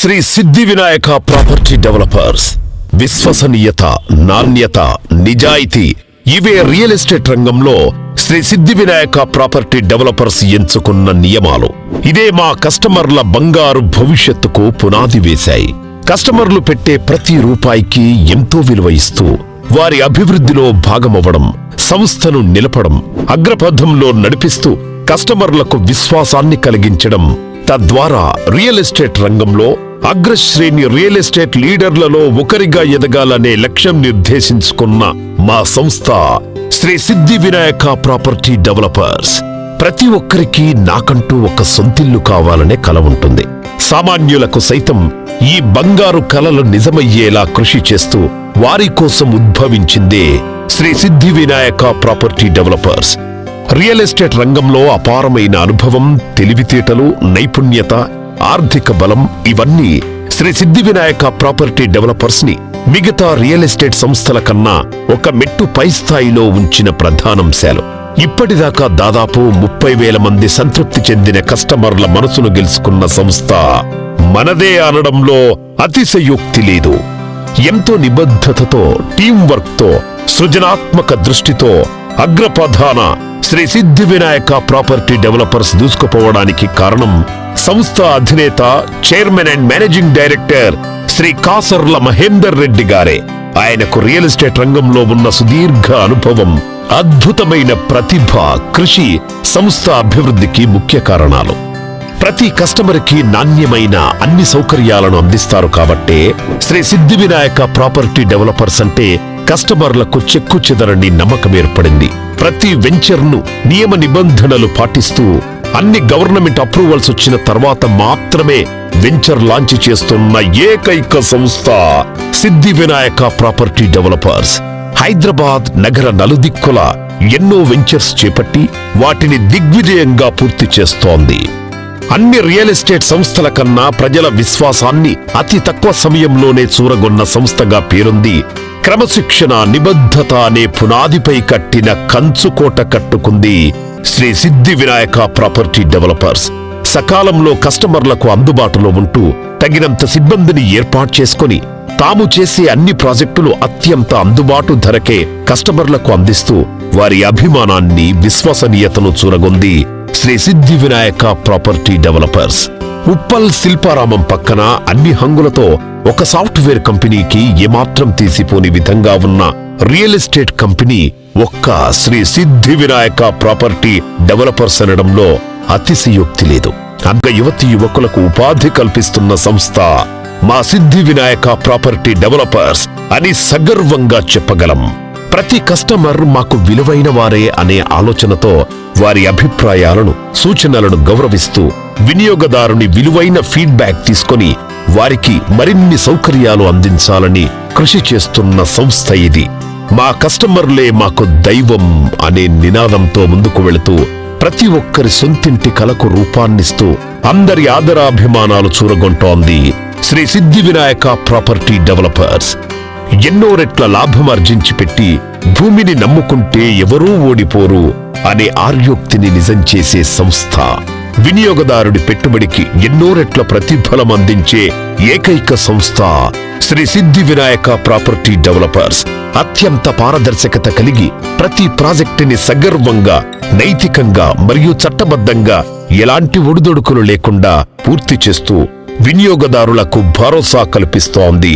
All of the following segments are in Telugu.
శ్రీ సిద్ధి వినాయక ప్రాపర్టీ డెవలపర్స్. విశ్వసనీయత, నాణ్యత, నిజాయితీ ఇవే రియల్ ఎస్టేట్ రంగంలో శ్రీ సిద్ధి వినాయక ప్రాపర్టీ డెవలపర్స్ ఎంచుకున్న నియమాలు. ఇదే మా కస్టమర్ల బంగారు భవిష్యత్తుకు పునాది వేశాయి. కస్టమర్లు పెట్టే ప్రతి రూపాయికి ఎంతో విలువ ఇస్తూ వారి అభివృద్ధిలో భాగమవ్వడం, సంస్థను నిలపడం, అగ్రపథంలో నడిపిస్తూ కస్టమర్లకు విశ్వాసాన్ని కలిగించడం, తద్వారా రియల్ ఎస్టేట్ రంగంలో అగ్రశ్రేణి రియల్ ఎస్టేట్ లీడర్లలో ఒకరిగా ఎదగాలనే లక్ష్యం నిర్దేశించుకున్న మా సంస్థ శ్రీ సిద్ధి వినాయక ప్రాపర్టీ డెవలపర్స్. ప్రతి ఒక్కరికి నాకంటూ ఒక సొంతిల్లు కావాలనే కల ఉంటుంది. సామాన్యులకు సైతం ఈ బంగారు కలలు నిజమయ్యేలా కృషి చేస్తూ వారి కోసం ఉద్భవించిందే శ్రీ సిద్ధి Vinayaka property developers. Real estate రంగంలో అపారమైన అనుభవం, తెలివితేటలు, నైపుణ్యత, ఆర్థిక బలం ఇవన్నీ శ్రీ సిద్ధి వినాయక ప్రాపర్టీ డెవలపర్స్ ని మిగతా రియల్ ఎస్టేట్ సంస్థల కన్నా ఒక మెట్టు పై స్థాయిలో ఉంచిన ప్రధానాంశాలు. ఇప్పటిదాకా దాదాపు 30,000 మంది సంతృప్తి చెందిన కస్టమర్ల మనసును గెలుచుకున్న సంస్థ మనదే అనడంలో అతిశయోక్తి లేదు. ఎంతో నిబద్ధతతో, టీం వర్క్ తో, సృజనాత్మక దృష్టితో అగ్రపథాన శ్రీ సిద్ధి వినాయక ప్రాపర్టీ డెవలపర్స్ దూసుకుపోవడానికి కారణం సంస్థ అధినేత, chairman and managing director Shri Kasarla Mahender Reddy గారే. ఆయనకు రియల్ ఎస్టేట్ రంగంలో ఉన్న సుదీర్ఘ అనుభవం, అద్భుతమైన ప్రతిభ, కృషి సంస్థ అభివృద్ధికి ముఖ్య కారణాలు. ప్రతి కస్టమర్కి నాణ్యమైన అన్ని సౌకర్యాలను అందిస్తారు కాబట్టే శ్రీ సిద్ధి వినాయక ప్రాపర్టీ డెవలపర్స్ అంటే కస్టమర్లకు చెక్కు చెదరని నమ్మకం ఏర్పడింది. ప్రతి వెంచర్ను నియమ నిబంధనలు పాటిస్తూ అన్ని గవర్నమెంట్ అప్రూవల్స్ వచ్చిన తర్వాత మాత్రమే వెంచర్ లాంచ్ చేస్తున్న ఏకైక సంస్థ సిద్ధి వినాయక ప్రాపర్టీ డెవలపర్స్. హైదరాబాద్ నగర నలుదిక్కుల ఎన్నో వెంచర్స్ చేపట్టి వాటిని దిగ్విజయంగా పూర్తి చేస్తోంది. అన్ని రియల్ ఎస్టేట్ సంస్థల కన్నా ప్రజల విశ్వాసాన్ని అతి తక్కువ సమయంలోనే చూరగొన్న సంస్థగా పేరుంది. క్రమశిక్షణ, నిబద్ధత అనే పునాదిపై కట్టిన కంచుకోట కట్టుకుంది శ్రీ సిద్ధి వినాయక ప్రాపర్టీ డెవలపర్స్. సకాలంలో కస్టమర్లకు అందుబాటులో ఉంటూ తగినంత సిబ్బందిని ఏర్పాటు చేసుకుని తాము చేసే అన్ని ప్రాజెక్టులు అత్యంత అందుబాటు ధరకే కస్టమర్లకు అందిస్తూ వారి అభిమానాన్ని, విశ్వసనీయతను చూరగొంది శ్రీ సిద్ధి వినాయక ప్రాపర్టీ డెవలపర్స్. ఉప్పల్ శిల్పారామం పక్కన అన్ని హంగులతో ఒక సాఫ్ట్వేర్ కంపెనీకి ఏమాత్రం తీసిపోని విధంగా ఉన్న రియల్ ఎస్టేట్ కంపెనీ ఒక్క శ్రీ సిద్ధి వినాయక ప్రాపర్టీ డెవలపర్స్ అనడంలో అతిశయోక్తి లేదు. అంత యువతీ యువకులకు ఉపాధి కల్పిస్తున్న సంస్థ మా సిద్ధి వినాయక ప్రాపర్టీ డెవలపర్స్ అని సగర్వంగా చెప్పగలం. ప్రతి కస్టమర్ మాకు విలువైన వారే అనే ఆలోచనతో వారి అభిప్రాయాలను, సూచనలను గౌరవిస్తూ వినియోగదారుని విలువైన ఫీడ్బ్యాక్ తీసుకొని వారికి మరిన్ని సౌకర్యాలు అందించాలని కృషి చేస్తున్న సంస్థ ఇది. మా కస్టమర్లే మాకు దైవం అనే నినాదంతో ముందుకు వెళుతూ ప్రతి ఒక్కరి సొంతింటి కలకు రూపాన్నిస్తూ అందరి ఆదరాభిమానాలు చూరగొంటోంది శ్రీ సిద్ధి వినాయక ప్రాపర్టీ డెవలపర్స్. ఎన్నో రెట్ల లాభమార్జించి పెట్టి భూమిని నమ్ముకుంటే ఎవరూ ఓడిపోరు అనే ఆర్యోక్తిని నిజం చేసే సంస్థ. వినియోగదారుడి పెట్టుబడికి ఎన్నో రెట్ల ప్రతిఫలం అందించే ఏకైక సంస్థ శ్రీ సిద్ధి వినాయక ప్రాపర్టీ డెవలపర్స్. అత్యంత పారదర్శకత కలిగి ప్రతి ప్రాజెక్టుని సగర్వంగా, నైతికంగా మరియు చట్టబద్ధంగా ఎలాంటి ఒడిదొడుకులు లేకుండా పూర్తి చేస్తూ వినియోగదారులకు భరోసా కల్పిస్తోంది.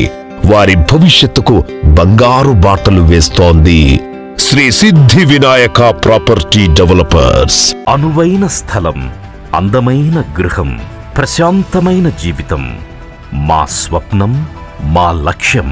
వారి భవిష్యత్తుకు బంగారు బాటలు వేస్తోంది శ్రీ సిద్ధి వినాయక ప్రాపర్టీ డెవలపర్స్. అనువైన స్థలం, అందమైన గృహం, ప్రశాంతమైన జీవితం మా స్వప్నం, మా లక్ష్యం.